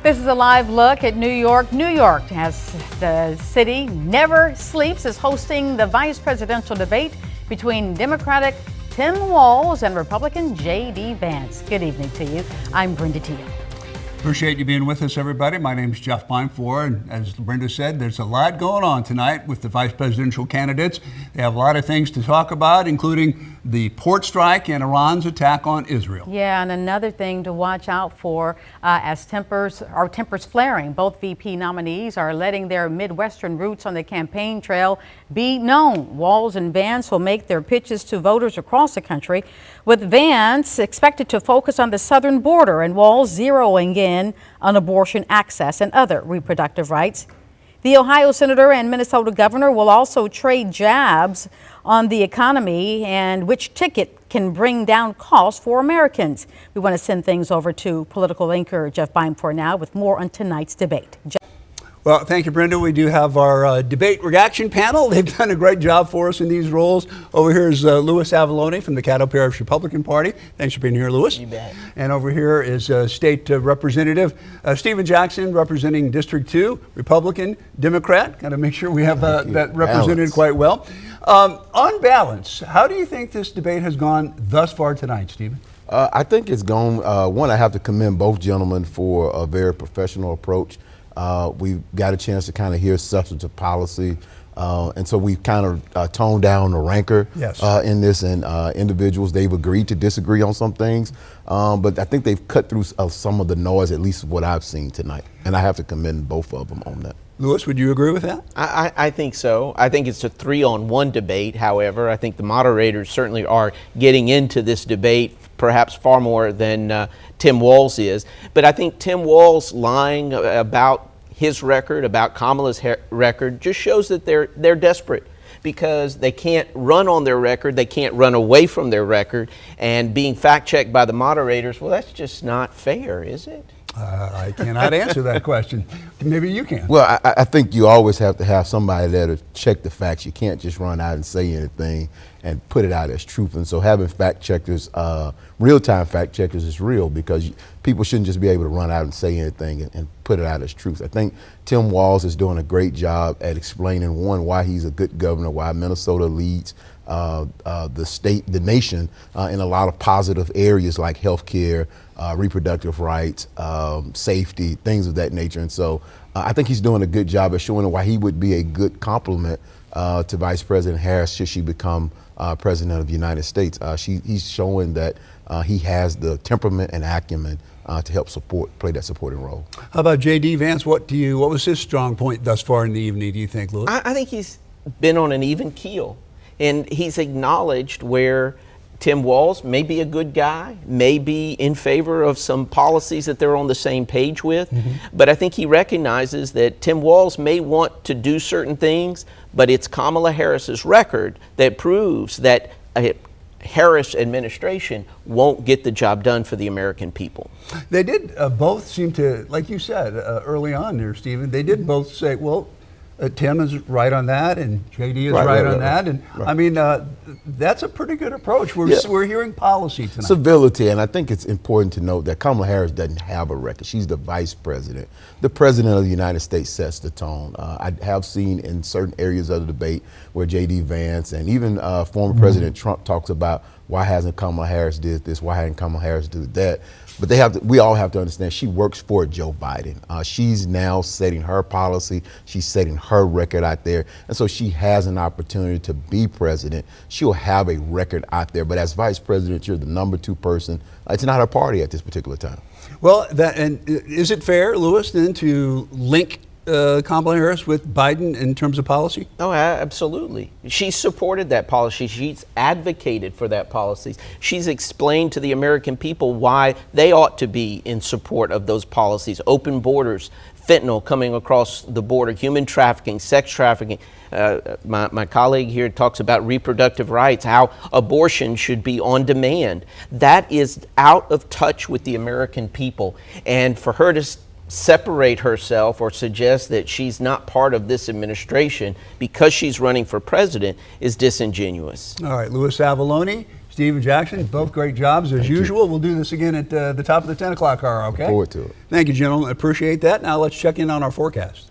This is a live look at New York. New York, as the city never sleeps, is hosting the vice presidential debate between Democratic Tim Walz and Republican J.D. Vance. Good evening to you. I'm Brenda Teal. Appreciate you being with us, everybody. My name is Jeff Beinfor, and as Brenda said, there's a lot going on tonight with the vice presidential candidates. They have a lot of things to talk about, including the port strike and Iran's attack on Israel. Yeah, and another thing to watch out for as tempers flaring. Both VP nominees are letting their Midwestern roots on the campaign trail be known. Walz and Vance will make their pitches to voters across the country, with Vance expected to focus on the southern border and Walz zeroing in on abortion access and other reproductive rights. The Ohio senator and Minnesota governor will also trade jabs on the economy and which ticket can bring down costs for Americans. We want to send things over to political anchor Jeff Beinfor now with more on tonight's debate. Well, thank you, Brenda. We do have our debate reaction panel. They've done a great job for us in these roles. Over here is Louis Avallone from the Caddo Parish Republican Party. Thanks for being here, Louis. You bet. And over here is State Representative Stephen Jackson, representing District 2, Republican, Democrat. Got to make sure we have that represented quite well. On balance, how do you think this debate has gone thus far tonight, Stephen? I think it's gone. One, I have to commend both gentlemen for a very professional approach. We've got a chance to kind of hear substantive policy, and so we've kind of toned down the rancor in this, and individuals, they've agreed to disagree on some things, but I think they've cut through some of the noise, at least what I've seen tonight, and I have to commend both of them on that. Louis, would you agree with that? I think so. I think it's a 3-on-1 debate. However, I think the moderators certainly are getting into this debate perhaps far more than Tim Walz is. But I think Tim Walz lying about his record, about Kamala's record, just shows that they're desperate because they can't run on their record, they can't run away from their record, and being fact-checked by the moderators, well, that's just not fair, is it? I cannot answer that question. Maybe you can. Well, I think you always have to have somebody there to check the facts. You can't just run out and say anything and put it out as truth. And so having fact checkers, real-time fact checkers is real, because people shouldn't just be able to run out and say anything and put it out as truth. I think Tim Walz is doing a great job at explaining, one, why he's a good governor, why Minnesota leads the state, the nation, in a lot of positive areas like healthcare, reproductive rights, safety, things of that nature. And so I think he's doing a good job of showing why he would be a good complement to Vice President Harris should she become President of the United States. He's showing that he has the temperament and acumen to help play that supporting role. How about J.D. Vance? What was his strong point thus far in the evening, do you think, Louis? I think he's been on an even keel, and he's acknowledged where Tim Walz may be a good guy, may be in favor of some policies that they're on the same page with, but I think he recognizes that Tim Walz may want to do certain things, but it's Kamala Harris's record that proves that a Harris administration won't get the job done for the American people. They did both seem to, like you said early on there, Stephen, they did both say, well, Tim is right on that, and JD is right on that, and I mean, that's a pretty good approach. We're hearing policy tonight. Civility, and I think it's important to note that Kamala Harris doesn't have a record. She's the vice president. The president of the United States sets the tone. I have seen in certain areas of the debate where J.D. Vance and even former President Trump talks about, why hasn't Kamala Harris did this? Why hasn't Kamala Harris did that? But we all have to understand she works for Joe Biden. She's now setting her policy. She's setting her record out there. And so she has an opportunity to be president. She'll have a record out there. But as vice president, you're the number 2 person. It's not her party at this particular time. Well, and is it fair, Louis, then to link Kamala Harris with Biden in terms of policy? Oh, absolutely. She's supported that policy. She's advocated for that policy. She's explained to the American people why they ought to be in support of those policies. Open borders, fentanyl coming across the border, human trafficking, sex trafficking. My colleague here talks about reproductive rights, how abortion should be on demand. That is out of touch with the American people. And for her to separate herself or suggest that she's not part of this administration because she's running for president is disingenuous. All right, Louis Avallone, Stephen Jackson, both great jobs as usual. We'll do this again at the top of the 10 o'clock hour, okay? Forward to it. Thank you, gentlemen. Appreciate that. Now let's check in on our forecast.